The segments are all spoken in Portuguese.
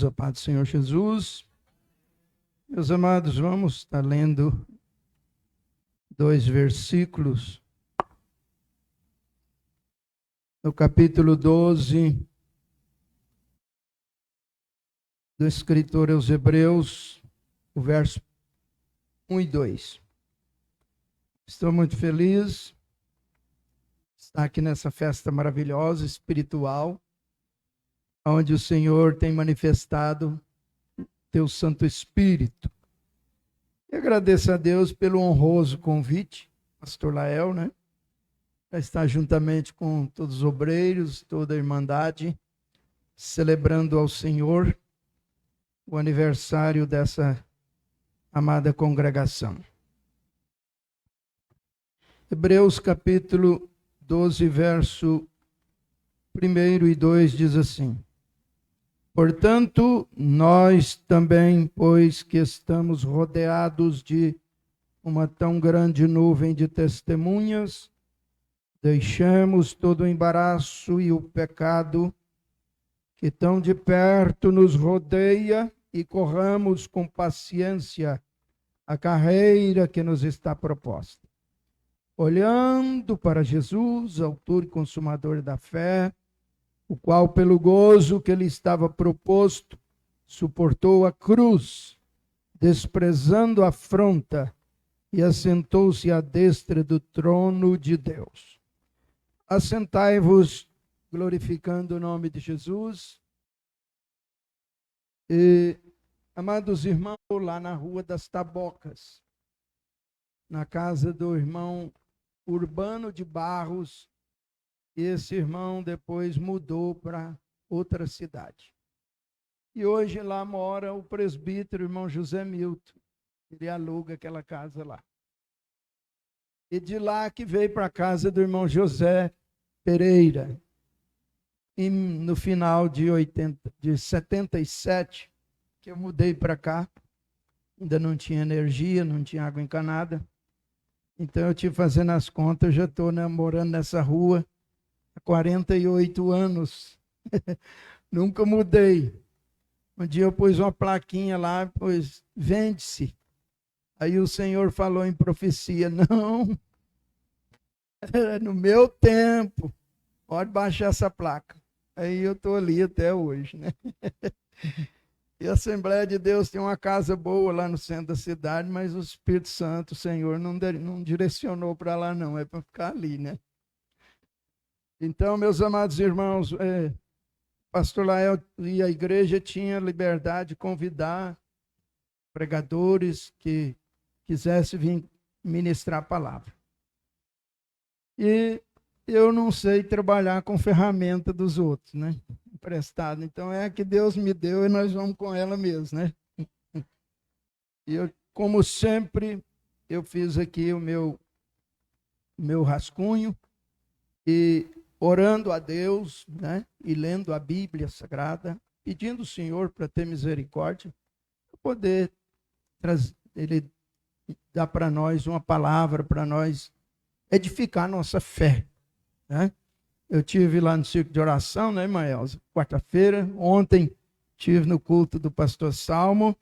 A paz do Senhor Jesus. Meus amados, vamos estar lendo 2 versículos no capítulo 12 do escritor aos Hebreus, o verso 1 e 2. Estou muito feliz de estar aqui nessa festa maravilhosa, espiritual, onde o Senhor tem manifestado teu Santo Espírito. E agradeço a Deus pelo honroso convite, pastor Lael, para estar juntamente com todos os obreiros, toda a Irmandade, celebrando ao Senhor o aniversário dessa amada congregação. Hebreus capítulo 12, verso 1 e 2 diz assim: Portanto, nós também, pois que estamos rodeados de uma tão grande nuvem de testemunhas, deixemos todo o embaraço e o pecado que tão de perto nos rodeia e corramos com paciência a carreira que nos está proposta. Olhando para Jesus, autor e consumador da fé, o qual, pelo gozo que lhe estava proposto, suportou a cruz, desprezando a afronta, e assentou-se à destra do trono de Deus. Assentai-vos, glorificando o nome de Jesus. E, amados irmãos, lá na Rua das Tabocas, na casa do irmão Urbano de Barros, e esse irmão depois mudou para outra cidade. E hoje lá mora o presbítero, irmão José Milton. Ele aluga aquela casa lá. E de lá que veio para a casa do irmão José Pereira. E no final de 77, que eu mudei para cá, ainda não tinha energia, não tinha água encanada. Então eu tive fazendo as contas, já estou morando nessa rua há 48 anos. Nunca mudei. Um dia eu pus uma plaquinha lá, pois vende-se. Aí o Senhor falou em profecia: não, era no meu tempo, pode baixar essa placa. Aí eu estou ali até hoje, E a Assembleia de Deus tem uma casa boa lá no centro da cidade, mas o Espírito Santo, o Senhor, não direcionou para lá não, é para ficar ali, Então, meus amados irmãos, pastor Lael e a igreja tinha liberdade de convidar pregadores que quisessem vir ministrar a palavra. E eu não sei trabalhar com ferramenta dos outros, emprestado. Então é a que Deus me deu e nós vamos com ela mesmo, E eu, como sempre, eu fiz aqui o meu rascunho e orando a Deus, e lendo a Bíblia Sagrada, pedindo ao Senhor para ter misericórdia, para poder Ele dar para nós uma palavra, para nós edificar a nossa fé, Eu tive lá no círculo de oração, irmã Elza, quarta-feira. Ontem tive no culto do pastor Salmo.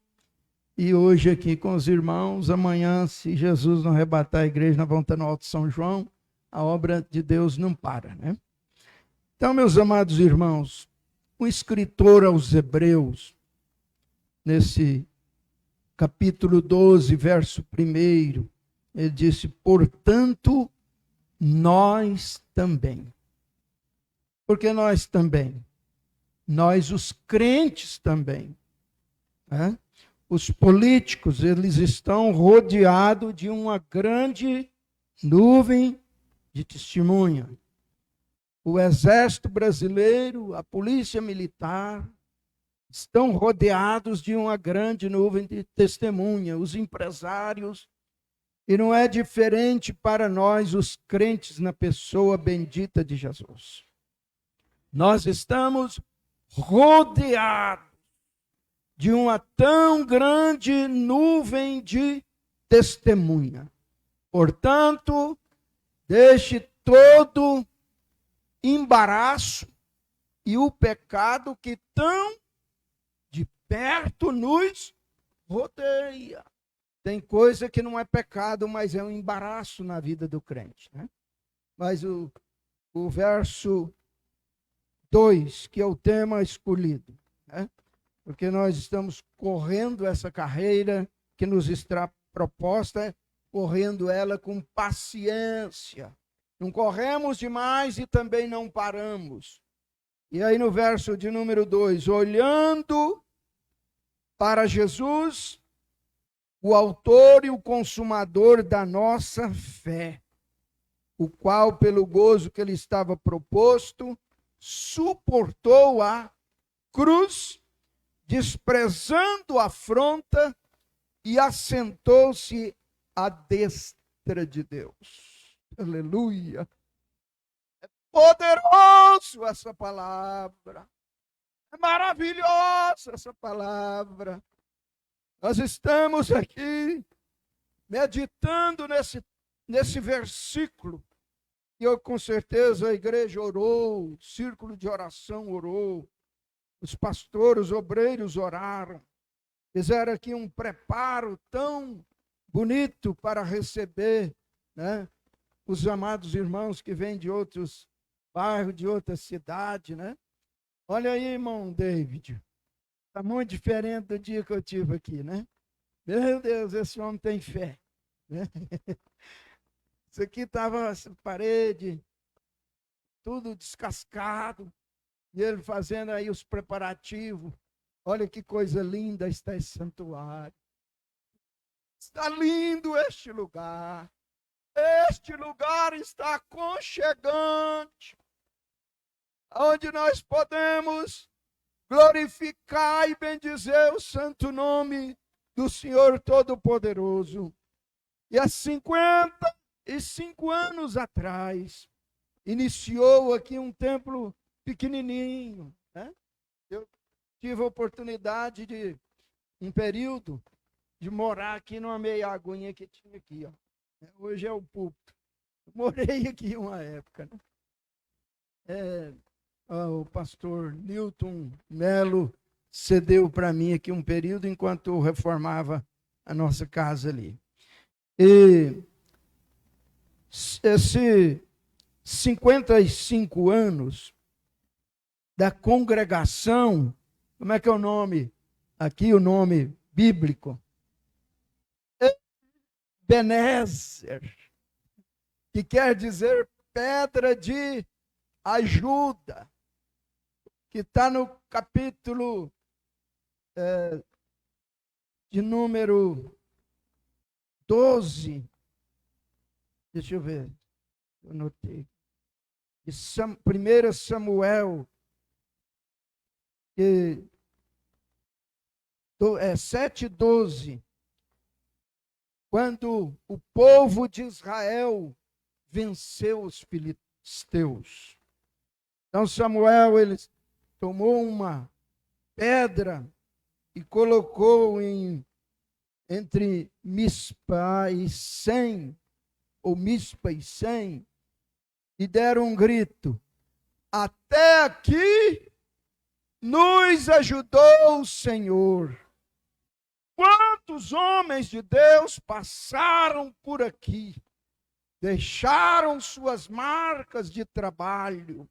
E hoje aqui com os irmãos. Amanhã, se Jesus não arrebatar a igreja, nós vamos estar no Alto São João. A obra de Deus não para, Então, meus amados irmãos, o escritor aos Hebreus, nesse capítulo 12, verso 1, ele disse: portanto, nós também. Porque nós também. Nós, os crentes também. Os políticos, eles estão rodeados de uma grande nuvem de testemunha. O Exército Brasileiro, a Polícia Militar, estão rodeados de uma grande nuvem de testemunha. Os empresários. E não é diferente para nós, os crentes, na pessoa bendita de Jesus. Nós estamos rodeados de uma tão grande nuvem de testemunha. Portanto, deixe todo embaraço e o pecado que tão de perto nos rodeia. Tem coisa que não é pecado, mas é um embaraço na vida do crente, né? Mas o verso 2, que é o tema escolhido, né? Porque nós estamos correndo essa carreira que nos está proposta, correndo ela com paciência. Não corremos demais e também não paramos. E aí no verso de número 2, olhando para Jesus, o autor e o consumador da nossa fé, o qual, pelo gozo que lhe estava proposto, suportou a cruz, desprezando a afronta, e assentou-se à destra de Deus. Aleluia! É poderoso essa palavra. É maravilhosa essa palavra. Nós estamos aqui meditando nesse versículo. E eu, com certeza, a igreja orou, o círculo de oração orou, os pastores, os obreiros oraram, fizeram aqui um preparo tão bonito para receber, né, os amados irmãos que vêm de outros bairros, de outra cidade, né? Olha aí, irmão David, está muito diferente do dia que eu tive aqui, né? Meu Deus, esse homem tem fé, né? Isso aqui estava essa parede, tudo descascado, e ele fazendo aí os preparativos. Olha que coisa linda está esse santuário. Está lindo este lugar. Este lugar está aconchegante, onde nós podemos glorificar e bendizer o santo nome do Senhor Todo-Poderoso. E há 55 anos atrás, iniciou aqui um templo pequenininho, né? Eu tive a oportunidade de, um período, de morar aqui numa meia aguinha que tinha aqui, ó. Hoje é o púlpito. Morei aqui uma época, né? O pastor Newton Melo cedeu para mim aqui um período enquanto eu reformava a nossa casa ali. E esses 55 anos da congregação, como é que é o nome? Aqui o nome bíblico. Ebenezer, que quer dizer pedra de ajuda, que está no capítulo de número 12. Deixa eu ver, eu anotei. De 1 Samuel, 7:12. Quando o povo de Israel venceu os filisteus. Então Samuel, ele tomou uma pedra e colocou entre Mispa e Sem, ou Mispa e Sem, e deram um grito: até aqui nos ajudou o Senhor. Quantos homens de Deus passaram por aqui, deixaram suas marcas de trabalho,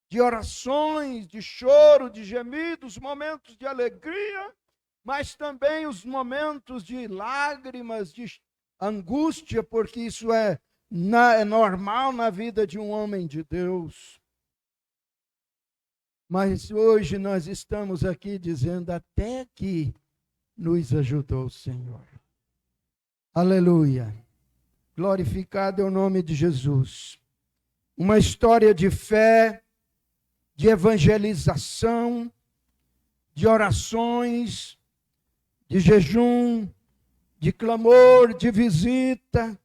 de orações, de choro, de gemidos, momentos de alegria, mas também os momentos de lágrimas, de angústia, porque isso é normal na vida de um homem de Deus. Mas hoje nós estamos aqui dizendo: até aqui nos ajudou o Senhor. Aleluia. Glorificado é o nome de Jesus. Uma história de fé, de evangelização, de orações, de jejum, de clamor, de visita,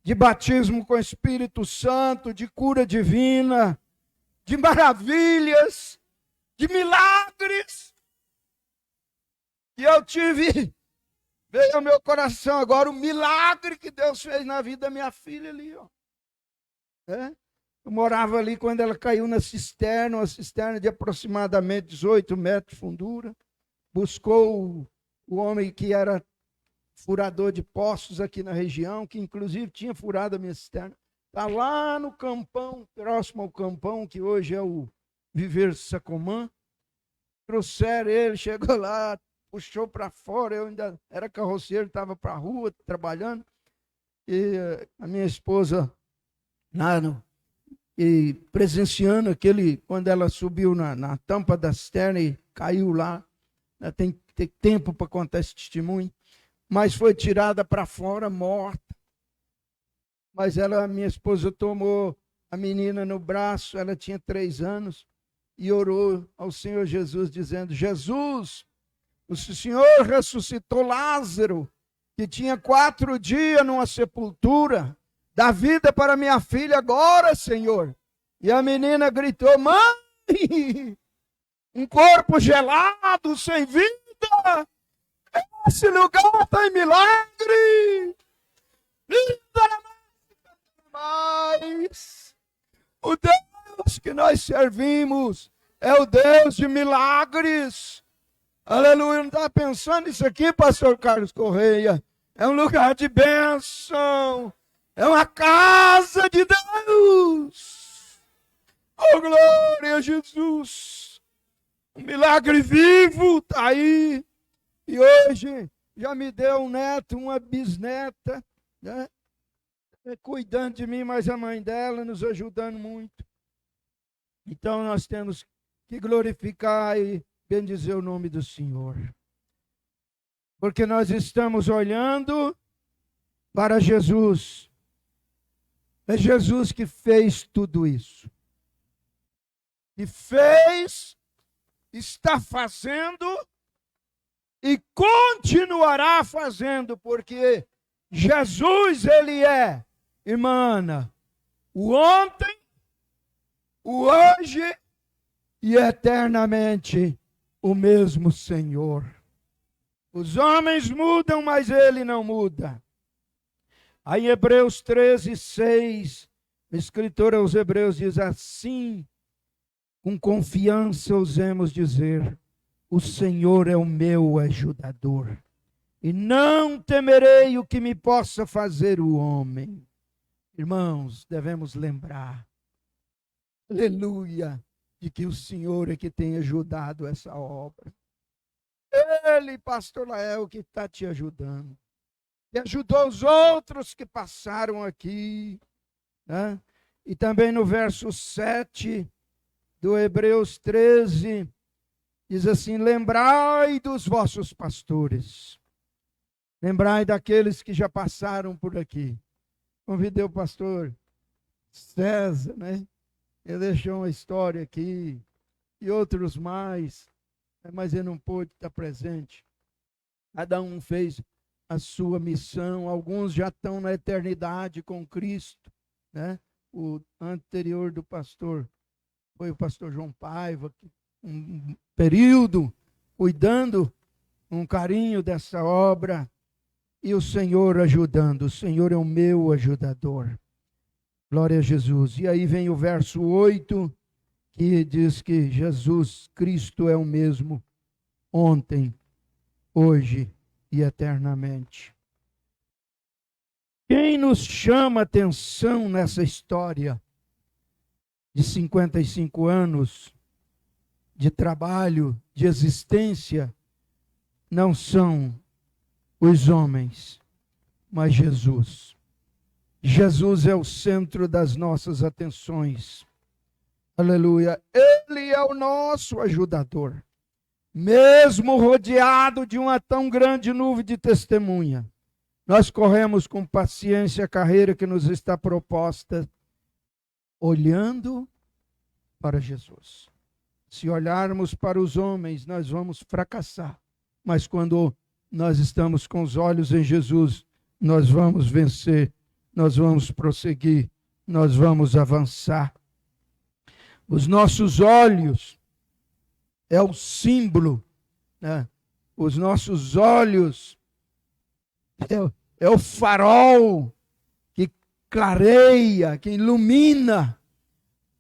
de batismo com o Espírito Santo, de cura divina, de maravilhas, de milagres. E eu veio ao meu coração agora o milagre que Deus fez na vida da minha filha ali, ó. Eu morava ali quando ela caiu na cisterna, uma cisterna de aproximadamente 18 metros de fundura. buscou o homem que era furador de poços aqui na região, que inclusive tinha furado a minha cisterna. Está lá no campão, próximo ao campão, que hoje é o Viver Sacomã. Trouxeram ele, chegou lá, puxou para fora. Eu ainda era carroceiro, estava para a rua trabalhando. E a minha esposa, e presenciando aquele, quando ela subiu na tampa da cisterna e caiu lá. Tem tempo para contar esse testemunho. Mas foi tirada para fora, morta. Mas minha esposa tomou a menina no braço, ela tinha 3 anos, e orou ao Senhor Jesus, dizendo: Jesus, o Senhor ressuscitou Lázaro, que tinha 4 dias numa sepultura, dá vida para minha filha agora, Senhor. E a menina gritou: mãe, um corpo gelado, sem vida, esse lugar tem milagre. Mas o Deus que nós servimos é o Deus de milagres. Aleluia. Não está pensando isso aqui, pastor Carlos Correia? É um lugar de bênção. É uma casa de Deus. Oh, glória a Jesus. Um milagre vivo está aí. E hoje já me deu um neto, uma bisneta, né? Cuidando de mim, mas a mãe dela nos ajudando muito. Então nós temos que glorificar e bendizer o nome do Senhor. Porque nós estamos olhando para Jesus. É Jesus que fez tudo isso. E fez, está fazendo e continuará fazendo, porque Jesus, ele é, irmã Ana, o ontem, o hoje e eternamente o mesmo Senhor. Os homens mudam, mas ele não muda. Aí em Hebreus 13:6, o escritor aos Hebreus diz assim: com confiança ousemos dizer, o Senhor é o meu ajudador, e não temerei o que me possa fazer o homem. Irmãos, devemos lembrar, aleluia, de que o Senhor é que tem ajudado essa obra. Ele, pastor Lael, que está te ajudando. E ajudou os outros que passaram aqui, né? E também no verso 7 do Hebreus 13, diz assim: lembrai dos vossos pastores. Lembrai daqueles que já passaram por aqui. Convidei o pastor César, né? Ele deixou uma história aqui, e outros mais, mas ele não pôde estar presente. Cada um fez a sua missão, alguns já estão na eternidade com Cristo, né? O anterior do pastor foi o pastor João Paiva, um período cuidando com carinho dessa obra, e o Senhor ajudando. O Senhor é o meu ajudador. Glória a Jesus. E aí vem o verso 8, que diz que Jesus Cristo é o mesmo ontem, hoje e eternamente. Quem nos chama atenção nessa história de 55 anos de trabalho, de existência, não são os homens, mas Jesus. Jesus é o centro das nossas atenções. Aleluia. Ele é o nosso ajudador. Mesmo rodeado de uma tão grande nuvem de testemunha, nós corremos com paciência a carreira que nos está proposta, olhando para Jesus. Se olharmos para os homens, nós vamos fracassar. Mas quando nós estamos com os olhos em Jesus, nós vamos vencer, nós vamos prosseguir, nós vamos avançar. Os nossos olhos é o símbolo, né? Os nossos olhos é o farol que clareia, que ilumina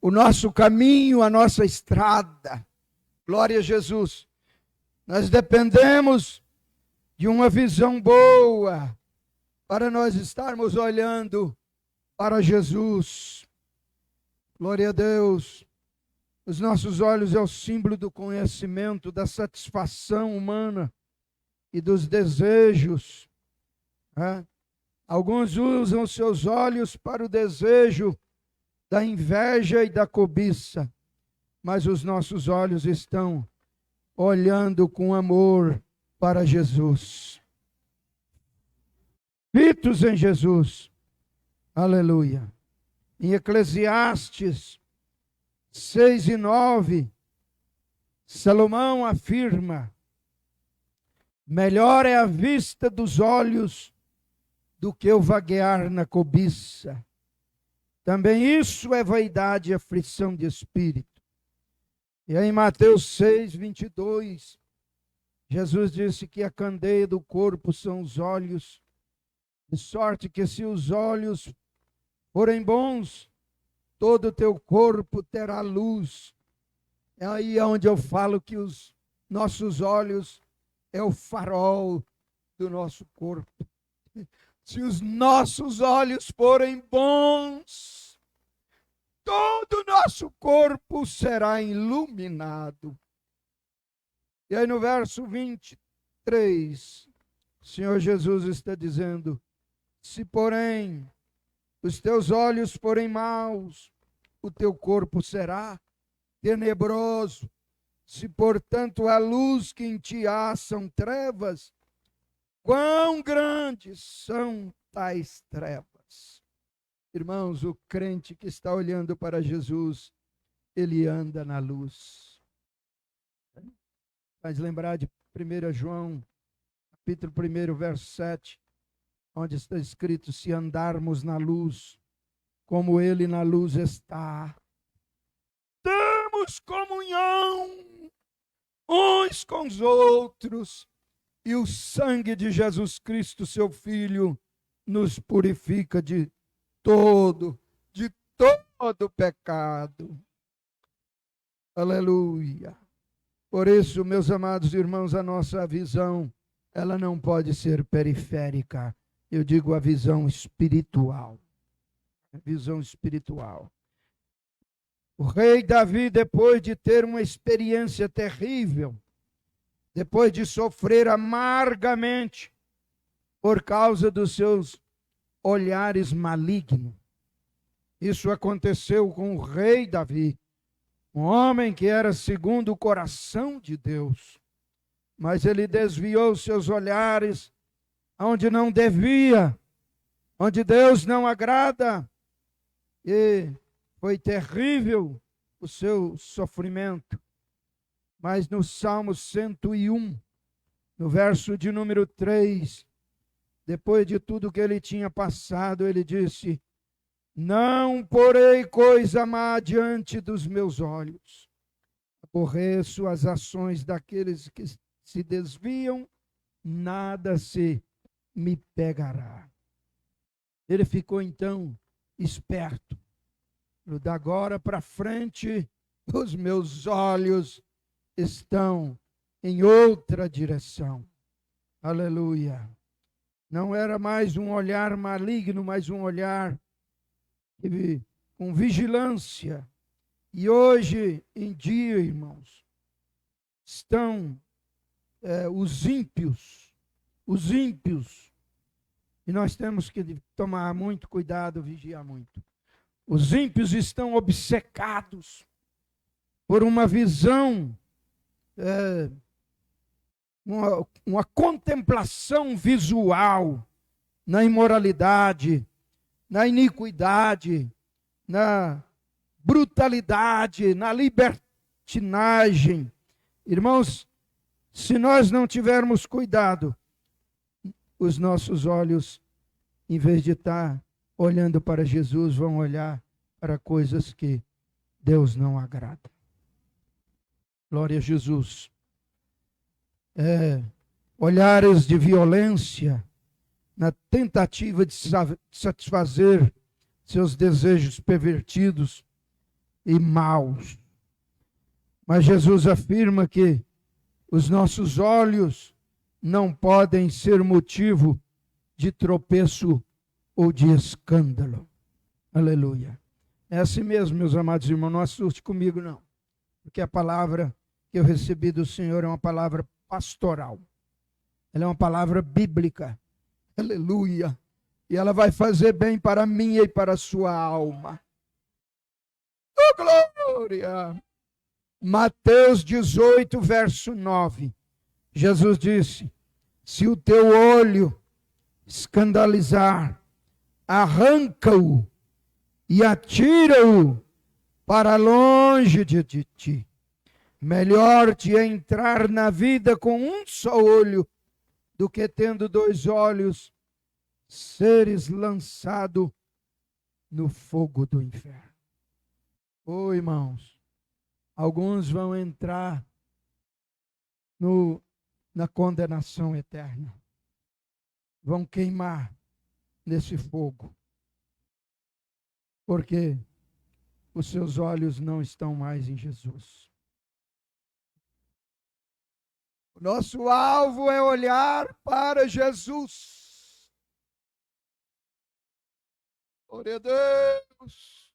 o nosso caminho, a nossa estrada. Glória a Jesus. Nós dependemos de uma visão boa para nós estarmos olhando para Jesus. Glória a Deus. Os nossos olhos é o símbolo do conhecimento, da satisfação humana e dos desejos. Alguns usam seus olhos para o desejo da inveja e da cobiça, mas os nossos olhos estão olhando com amor para Jesus. Fitos em Jesus. Aleluia. Em Eclesiastes 6:9, Salomão afirma: melhor é a vista dos olhos do que o vaguear na cobiça. Também isso é vaidade e aflição de espírito. E aí em Mateus 6:22, Jesus disse que a candeia do corpo são os olhos, de sorte que se os olhos forem bons, todo o teu corpo terá luz. É aí onde eu falo que os nossos olhos é o farol do nosso corpo. Se os nossos olhos forem bons, todo o nosso corpo será iluminado. E aí no verso 23, o Senhor Jesus está dizendo: se porém os teus olhos forem maus, o teu corpo será tenebroso. Se portanto a luz que em ti há são trevas, quão grandes são tais trevas. Irmãos, o crente que está olhando para Jesus, ele anda na luz. Faz lembrar de 1 João, capítulo 1, verso 7, onde está escrito: se andarmos na luz, como ele na luz está, temos comunhão uns com os outros, e o sangue de Jesus Cristo, seu Filho, nos purifica de todo pecado. Aleluia. Por isso, meus amados irmãos, a nossa visão, ela não pode ser periférica. Eu digo a visão espiritual. A visão espiritual. O rei Davi, depois de ter uma experiência terrível, depois de sofrer amargamente por causa dos seus olhares malignos. Isso aconteceu com o rei Davi, um homem que era segundo o coração de Deus, mas ele desviou seus olhares onde não devia, onde Deus não agrada, e foi terrível o seu sofrimento. Mas no Salmo 101, no verso de número 3, depois de tudo que ele tinha passado, ele disse: não porei coisa má diante dos meus olhos. Aborreço as ações daqueles que se desviam, nada se me pegará. Ele ficou então esperto. Da agora para frente, os meus olhos estão em outra direção. Aleluia. Não era mais um olhar maligno, mas um olhar com vigilância. E hoje em dia, irmãos, estão os ímpios, e nós temos que tomar muito cuidado, vigiar muito. Os ímpios estão obcecados por uma visão, uma contemplação visual na imoralidade, na iniquidade, na brutalidade, na libertinagem. Irmãos, se nós não tivermos cuidado, os nossos olhos, em vez de estar olhando para Jesus, vão olhar para coisas que Deus não agrada. Glória a Jesus. Olhares de violência, na tentativa de satisfazer seus desejos pervertidos e maus. Mas Jesus afirma que Os nossos olhos não podem ser motivo de tropeço ou de escândalo. Aleluia. É assim mesmo, meus amados irmãos, não assuste comigo não, porque a palavra que eu recebi do Senhor é uma palavra pastoral. Ela é uma palavra bíblica. Aleluia. E ela vai fazer bem para mim e para a sua alma. Oh, glória! Mateus 18, verso 9. Jesus disse: se o teu olho escandalizar, arranca-o e atira-o para longe de ti. Melhor te entrar na vida com um só olho do que tendo dois olhos seres lançado no fogo do inferno. Oh, irmãos, alguns vão entrar na condenação eterna. Vão queimar nesse fogo. Porque os seus olhos não estão mais em Jesus. O nosso alvo é olhar para Jesus. Glória a Deus.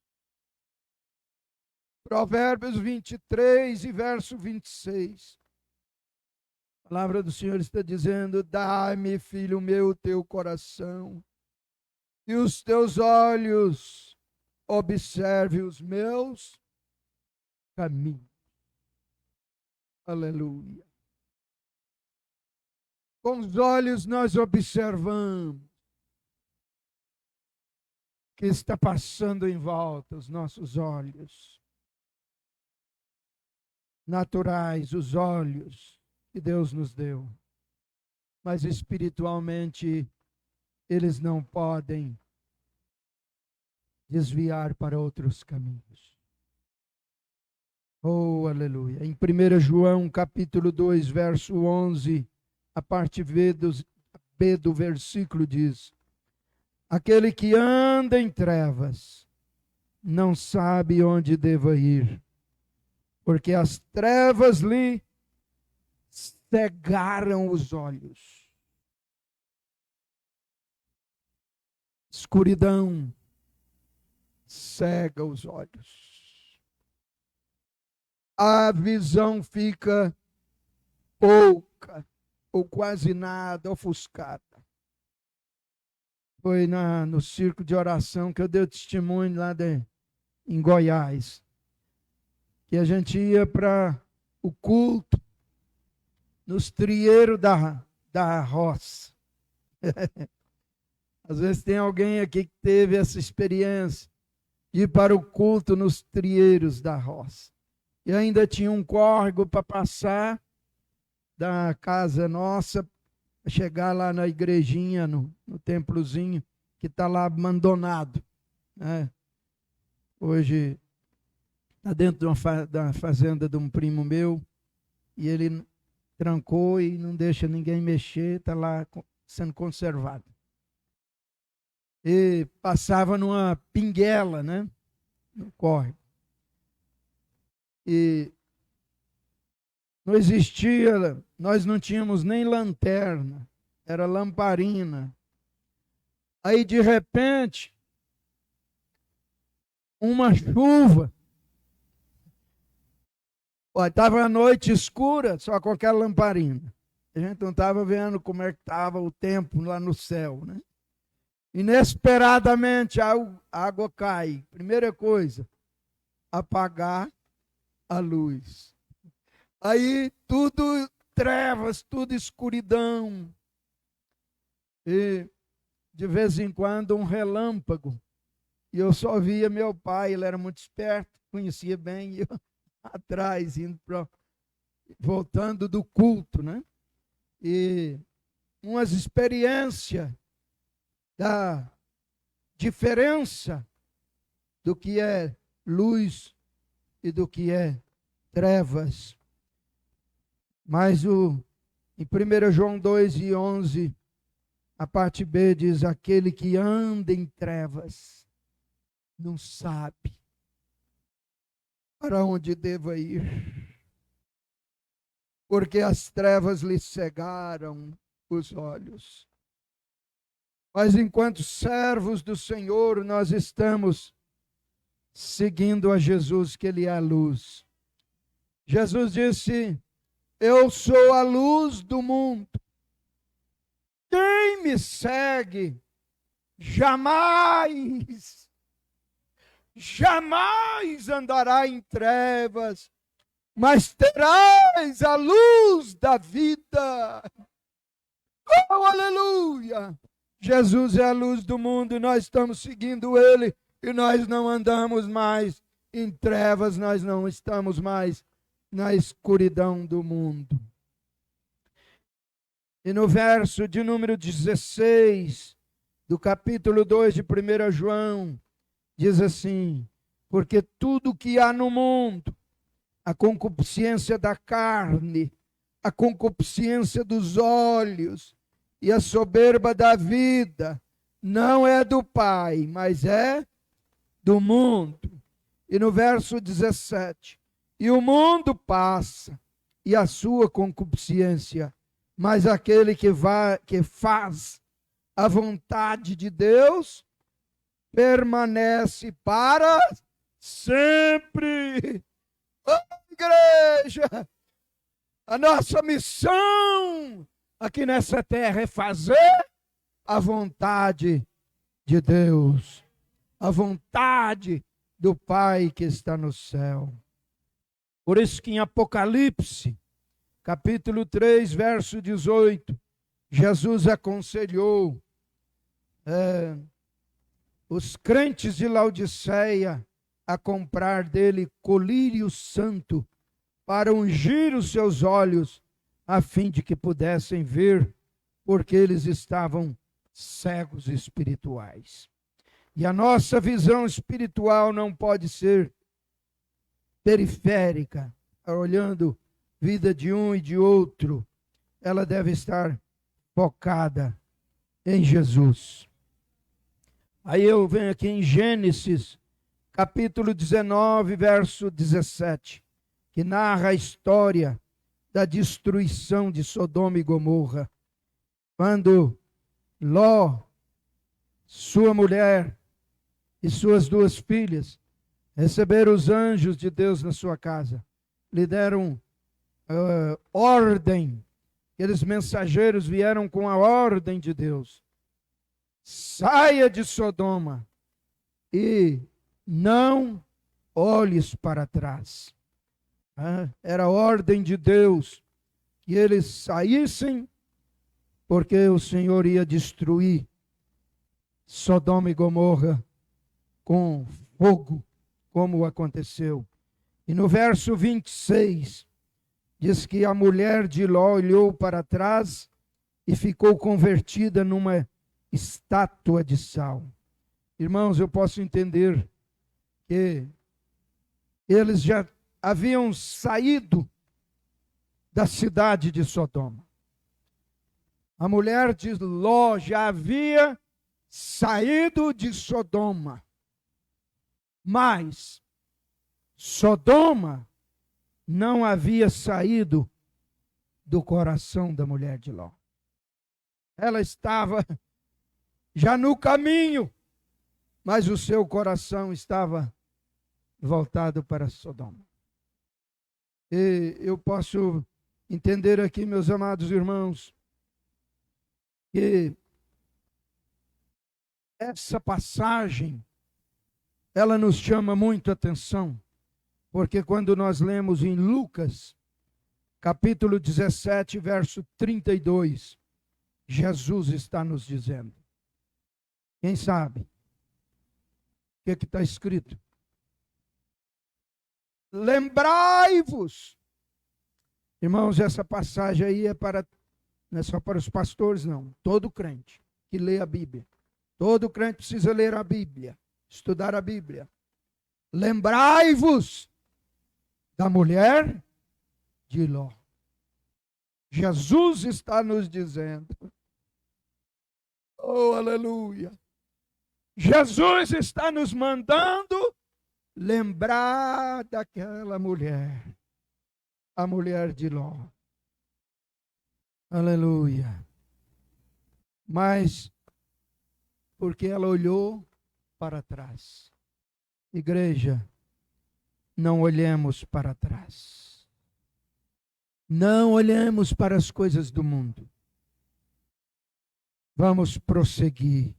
Provérbios 23 e verso 26. A palavra do Senhor está dizendo: dá-me, filho meu, teu coração, e os teus olhos observe os meus caminhos. Aleluia. Com os olhos nós observamos o que está passando em volta, os nossos olhos naturais, os olhos que Deus nos deu. Mas espiritualmente eles não podem desviar para outros caminhos. Oh, aleluia. Em 1 João, capítulo 2, verso 11, a parte B do versículo diz: aquele que anda em trevas não sabe onde deva ir, porque as trevas lhe cegaram os olhos. Escuridão cega os olhos. A visão fica pouca, ou quase nada, ofuscada. Foi no circo de oração que eu dei o testemunho lá em Goiás, que a gente ia para o culto nos trieiros da roça. Às vezes tem alguém aqui que teve essa experiência de ir para o culto nos trieiros da roça. E ainda tinha um córrego para passar da casa nossa, chegar lá na igrejinha, no templozinho, que está lá abandonado. Né? Hoje está dentro da fazenda de um primo meu, e ele trancou e não deixa ninguém mexer, está lá sendo conservado. E passava numa pinguela, né? No córrego. E não existia, nós não tínhamos nem lanterna, era lamparina. Aí, de repente, uma chuva. Estava a noite escura, só com aquela lamparina. A gente não estava vendo como é que estava o tempo lá no céu, né? Inesperadamente a água cai. Primeira coisa, apagar a luz. Aí tudo trevas, tudo escuridão. E de vez em quando um relâmpago. E eu só via meu pai, ele era muito esperto, conhecia bem, e eu atrás, voltando do culto, né? E umas experiências da diferença do que é luz e do que é trevas. Mas em 1 João 2 e 11, a parte B diz: aquele que anda em trevas não sabe para onde deva ir. porque as trevas lhe cegaram os olhos. Mas enquanto servos do Senhor, nós estamos seguindo a Jesus, que Ele é a luz. Jesus disse: eu sou a luz do mundo. Quem me segue jamais andará em trevas, mas terás a luz da vida. Oh, aleluia! Jesus é a luz do mundo e nós estamos seguindo Ele, e nós não andamos mais em trevas, nós não estamos mais na escuridão do mundo. E no verso de número 16, do capítulo 2 de 1 João, diz assim: porque tudo que há no mundo, a concupiscência da carne, a concupiscência dos olhos e a soberba da vida, não é do Pai, mas é do mundo. E no verso 17, e o mundo passa, e a sua concupiscência, mas aquele que faz a vontade de Deus permanece para sempre. Oh, igreja, a nossa missão aqui nessa terra é fazer a vontade de Deus, a vontade do Pai que está no céu. Por isso que em Apocalipse, capítulo 3, verso 18, Jesus aconselhou os crentes de Laodiceia a comprar dele colírio santo para ungir os seus olhos, a fim de que pudessem ver, porque eles estavam cegos espirituais. E a nossa visão espiritual não pode ser periférica, olhando vida de um e de outro. Ela deve estar focada em Jesus. Aí eu venho aqui em Gênesis, capítulo 19, verso 17, que narra a história da destruição de Sodoma e Gomorra, quando Ló, sua mulher e suas 2 filhas receberam os anjos de Deus na sua casa, lhe deram ordem. Aqueles mensageiros vieram com a ordem de Deus: saia de Sodoma e não olhes para trás. Era a ordem de Deus que eles saíssem, porque o Senhor ia destruir Sodoma e Gomorra com fogo, como aconteceu. E no verso 26, diz que a mulher de Ló olhou para trás e ficou convertida numa estátua de sal. Irmãos, eu posso entender que eles já haviam saído da cidade de Sodoma. A mulher de Ló já havia saído de Sodoma. Mas Sodoma não havia saído do coração da mulher de Ló. Ela estava já no caminho, mas o seu coração estava voltado para Sodoma. E eu posso entender aqui, meus amados irmãos, que essa passagem, ela nos chama muito a atenção, porque quando nós lemos em Lucas, capítulo 17, verso 32, Jesus está nos dizendo. Quem sabe? O que está escrito? Lembrai-vos. Irmãos, essa passagem aí não é só para os pastores, não. Todo crente que lê a Bíblia. Todo crente precisa ler a Bíblia, estudar a Bíblia. Lembrai-vos da mulher de Ló. Jesus está nos dizendo. Oh, aleluia. Jesus está nos mandando lembrar daquela mulher, a mulher de Ló. Aleluia. Mas porque ela olhou para trás. Igreja, não olhemos para trás. Não olhemos para as coisas do mundo. Vamos prosseguir.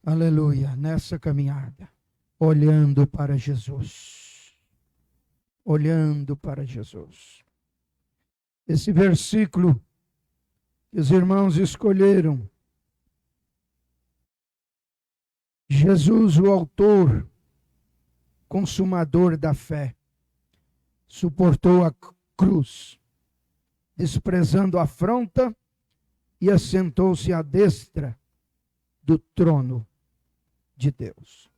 Aleluia, nessa caminhada, olhando para Jesus. Olhando para Jesus. Esse versículo que os irmãos escolheram, Jesus, o autor, consumador da fé, suportou a cruz, desprezando a afronta, e assentou-se à destra do trono de Deus.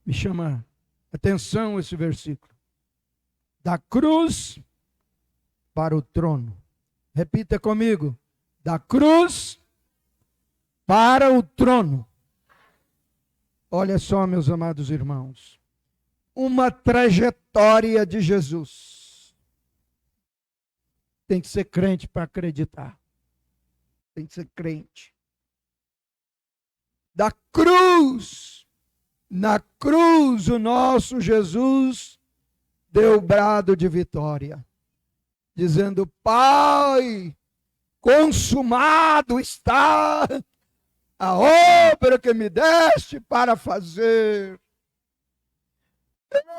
Me chama a atenção esse versículo. Da cruz para o trono. Repita comigo. Da cruz para o trono. Olha só, meus amados irmãos. Uma trajetória de Jesus. Tem que ser crente para acreditar. Tem que ser crente. Da cruz. Na cruz, o nosso Jesus deu brado de vitória. Dizendo: Pai, consumado está a obra que me deste para fazer.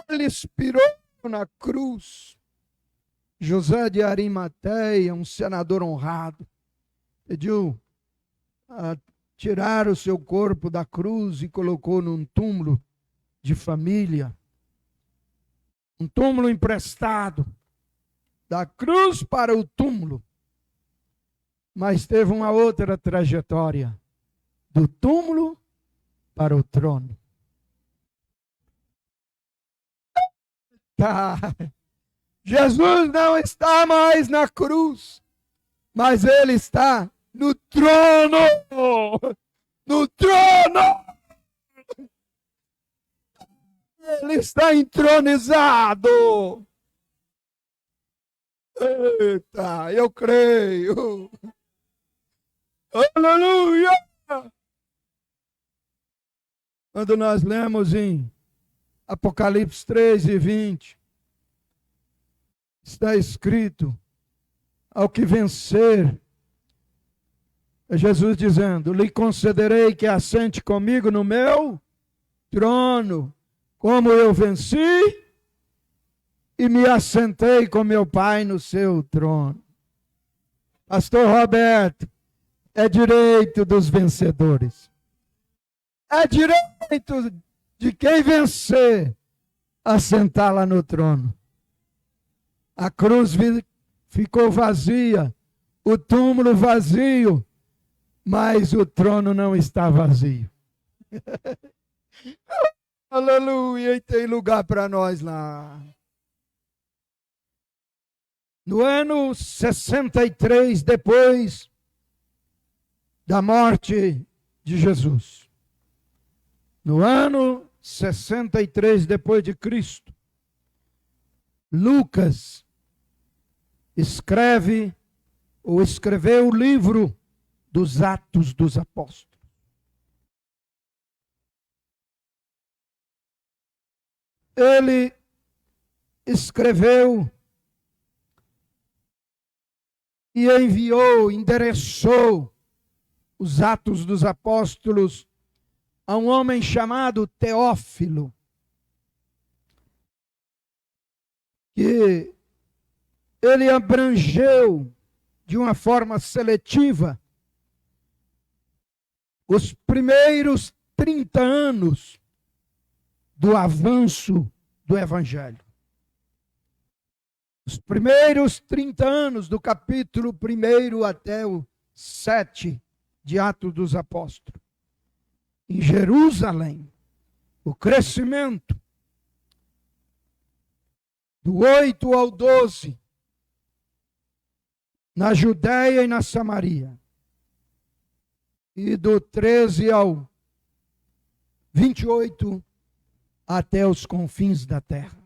Ele expirou na cruz. José de Arimateia, um senador honrado, pediu a tirar o seu corpo da cruz e colocou num túmulo de família. Um túmulo emprestado. Da cruz para o túmulo. Mas teve uma outra trajetória. Do túmulo para o trono. Jesus não está mais na cruz, mas ele está no trono. No trono. Ele está entronizado. Eita, eu creio. Aleluia. Quando nós lemos em Apocalipse 3:20, está escrito: ao que vencer, é Jesus dizendo: lhe concederei que assente comigo no meu trono, como eu venci e me assentei com meu Pai no seu trono. Pastor Roberto, é direito dos vencedores. É direito de quem vencer assentar lá no trono. A cruz ficou vazia, o túmulo vazio, mas o trono não está vazio. Aleluia, e tem lugar para nós lá. No ano 63, depois da morte de Jesus, no ano 63 depois de Cristo, Lucas escreveu o livro dos Atos dos Apóstolos. Ele escreveu e endereçou os Atos dos Apóstolos a um homem chamado Teófilo, que ele abrangeu de uma forma seletiva os primeiros 30 anos do avanço do Evangelho. Os primeiros 30 anos do capítulo 1 até o 7 de Atos dos Apóstolos. Em Jerusalém, o crescimento do 8 ao 12, na Judéia e na Samaria, e do 13 ao 28 até os confins da terra.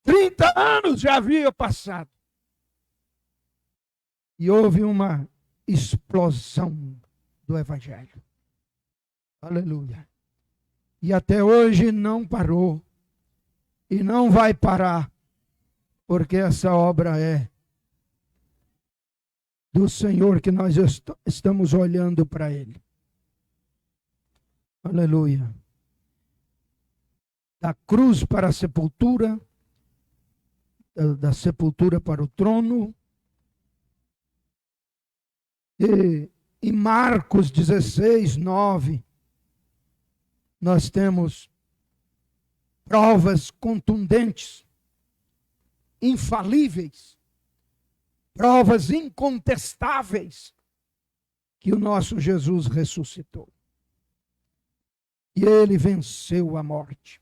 30 anos já havia passado. E houve uma explosão do Evangelho. Aleluia. E até hoje não parou. E não vai parar. Porque essa obra é do Senhor, que nós estamos olhando para Ele. Aleluia. Da cruz para a sepultura, da sepultura para o trono. E em Marcos 16, 9, nós temos provas contundentes, infalíveis, provas incontestáveis que o nosso Jesus ressuscitou. E ele venceu a morte.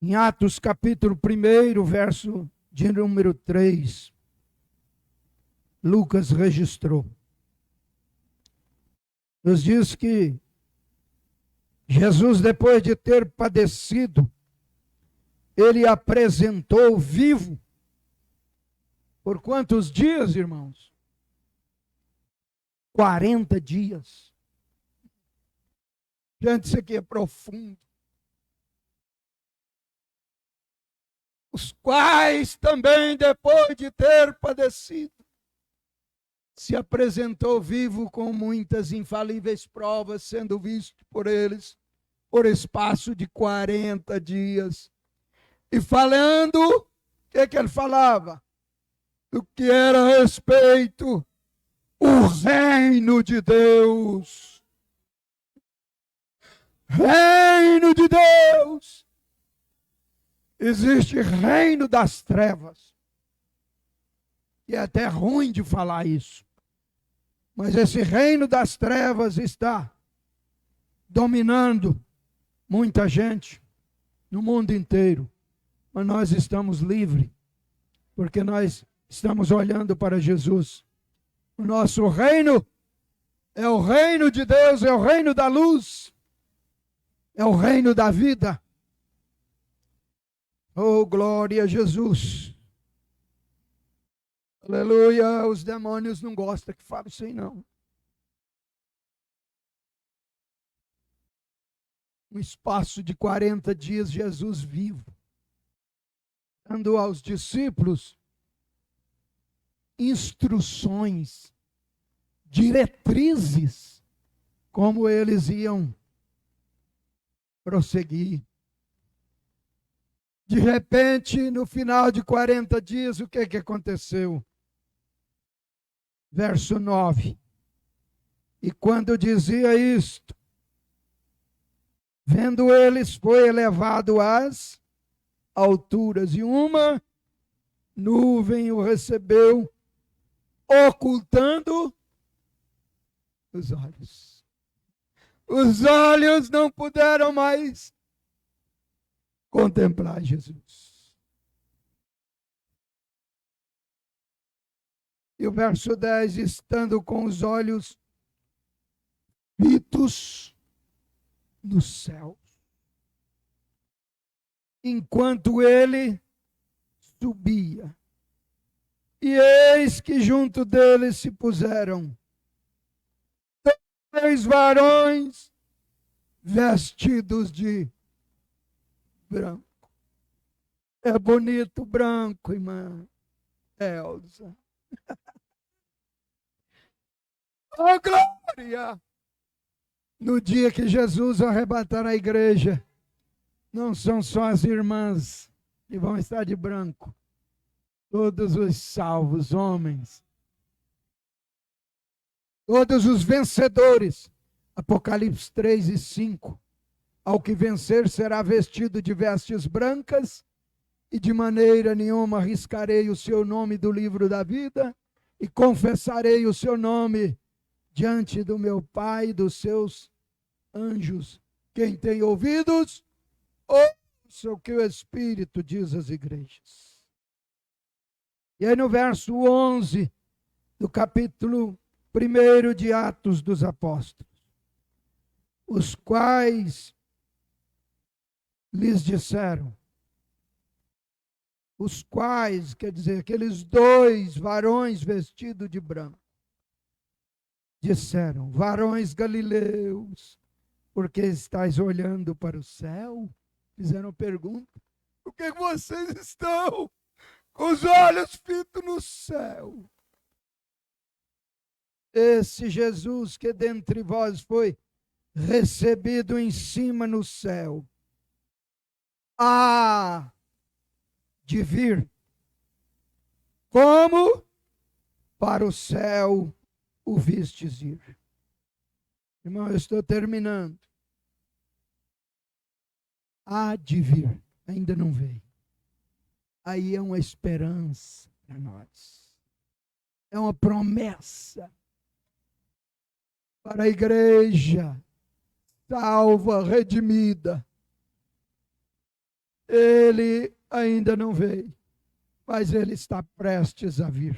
Em Atos capítulo 1, verso de número 3, Lucas registrou. Nos diz que Jesus, depois de ter padecido, ele apresentou vivo. Por quantos dias, irmãos? 40 dias. Gente, isso aqui é profundo. Os quais também, depois de ter padecido, se apresentou vivo com muitas infalíveis provas, sendo visto por eles por espaço de 40 dias. E falando, o que ele falava? Do que era a respeito o reino de Deus. Reino de Deus. Existe reino das trevas. E é até ruim de falar isso. Mas esse reino das trevas está dominando muita gente no mundo inteiro. Mas nós estamos livres, porque nós estamos olhando para Jesus. O nosso reino é o reino de Deus, é o reino da luz, é o reino da vida. Oh, glória a Jesus. Aleluia. Os demônios não gostam que fale assim, não. Um espaço de 40 dias, Jesus vivo, dando aos discípulos instruções, diretrizes, como eles iam prosseguir. De repente, no final de 40 dias, o que aconteceu? Verso 9. E quando dizia isto, vendo eles, foi elevado às alturas, e uma nuvem o recebeu, ocultando os olhos. Os olhos não puderam mais contemplar Jesus. E o verso 10, estando com os olhos fitos no céu, enquanto ele subia, e eis que junto dele se puseram 2 varões vestidos de branco. É bonito branco, irmã Elza. Oh, glória! No dia que Jesus arrebatar a igreja, não são só as irmãs que vão estar de branco. Todos os salvos, homens. Todos os vencedores. Apocalipse 3 e 5. Ao que vencer será vestido de vestes brancas, e de maneira nenhuma riscarei o seu nome do livro da vida, e confessarei o seu nome diante do meu Pai e dos seus anjos. Quem tem ouvidos, ouça o que o Espírito diz às igrejas. E aí no verso 11 do capítulo 1 de Atos dos Apóstolos, os quais lhes disseram: os quais, quer dizer, aqueles dois varões vestidos de branco, disseram: varões galileus, por que estáis olhando para o céu? Fizeram pergunta: por que vocês estão com os olhos fitos no céu? Esse Jesus que dentre vós foi recebido em cima no céu, há de vir como para o céu o vistes ir. Irmão, eu estou terminando. Há de vir, ainda não veio. Aí é uma esperança para nós. É uma promessa para a igreja salva, redimida. Ele ainda não veio, mas ele está prestes a vir.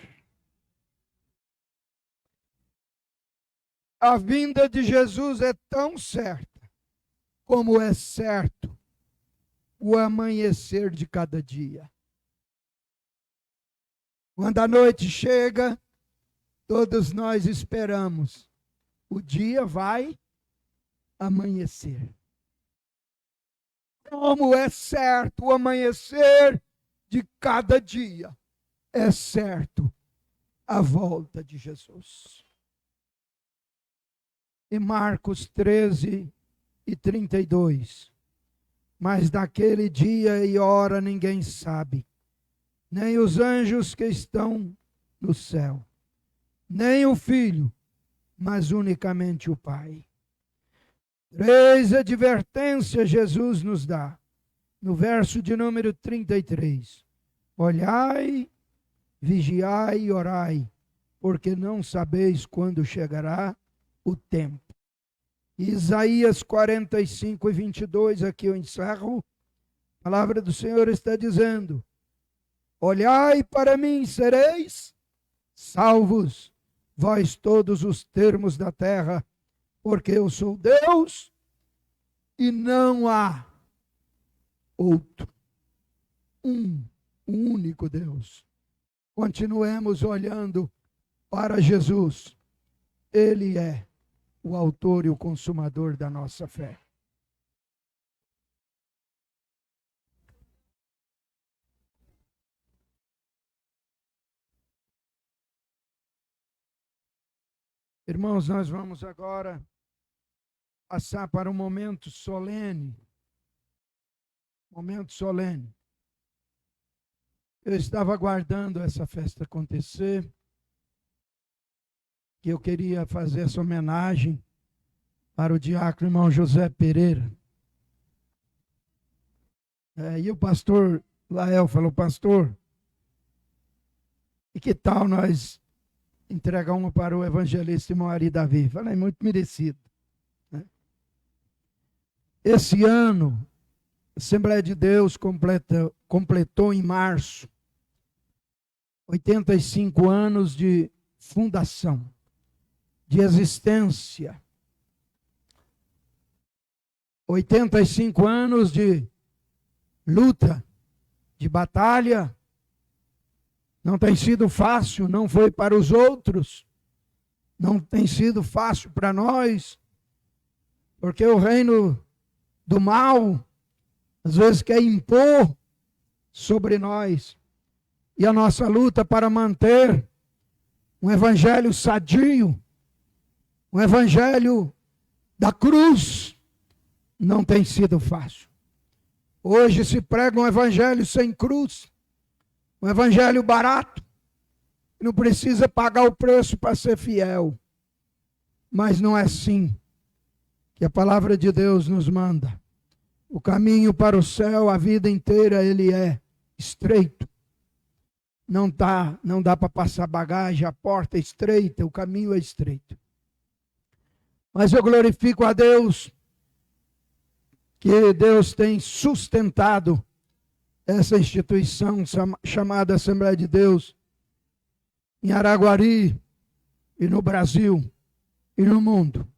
A vinda de Jesus é tão certa como é certo o amanhecer de cada dia. Quando a noite chega, todos nós esperamos. O dia vai amanhecer. Como é certo o amanhecer de cada dia, é certo a volta de Jesus. Em Marcos 13:32, mas daquele dia e hora ninguém sabe, nem os anjos que estão no céu, nem o Filho, mas unicamente o Pai. 3 advertências Jesus nos dá. No verso de número 33. Olhai, vigiai e orai, porque não sabeis quando chegará o tempo. Isaías 45:22, aqui eu encerro. A palavra do Senhor está dizendo: olhai para mim, sereis salvos, vós todos os termos da terra, porque eu sou Deus e não há outro. Um único Deus. Continuemos olhando para Jesus. Ele é o autor e o consumador da nossa fé. Irmãos, nós vamos agora passar para um momento solene. Momento solene. Eu estava aguardando essa festa acontecer, que eu queria fazer essa homenagem para o diácono irmão José Pereira. E o pastor Lael falou: pastor, e que tal nós entregar uma para o evangelista irmão Ari Davi? Falei: muito merecido. Esse ano, a Assembleia de Deus completou em março 85 anos de fundação, de existência. 85 anos de luta, de batalha. Não tem sido fácil, não foi para os outros. Não tem sido fácil para nós, porque o reino do mal às vezes quer impor sobre nós. E a nossa luta para manter um evangelho sadio, um evangelho da cruz, não tem sido fácil. Hoje se prega um evangelho sem cruz, um evangelho barato, não precisa pagar o preço para ser fiel. Mas não é assim que a palavra de Deus nos manda. O caminho para o céu, a vida inteira, ele é estreito. Não dá para passar bagagem, a porta é estreita, o caminho é estreito. Mas eu glorifico a Deus, que Deus tem sustentado essa instituição chamada Assembleia de Deus em Araguari e no Brasil e no mundo.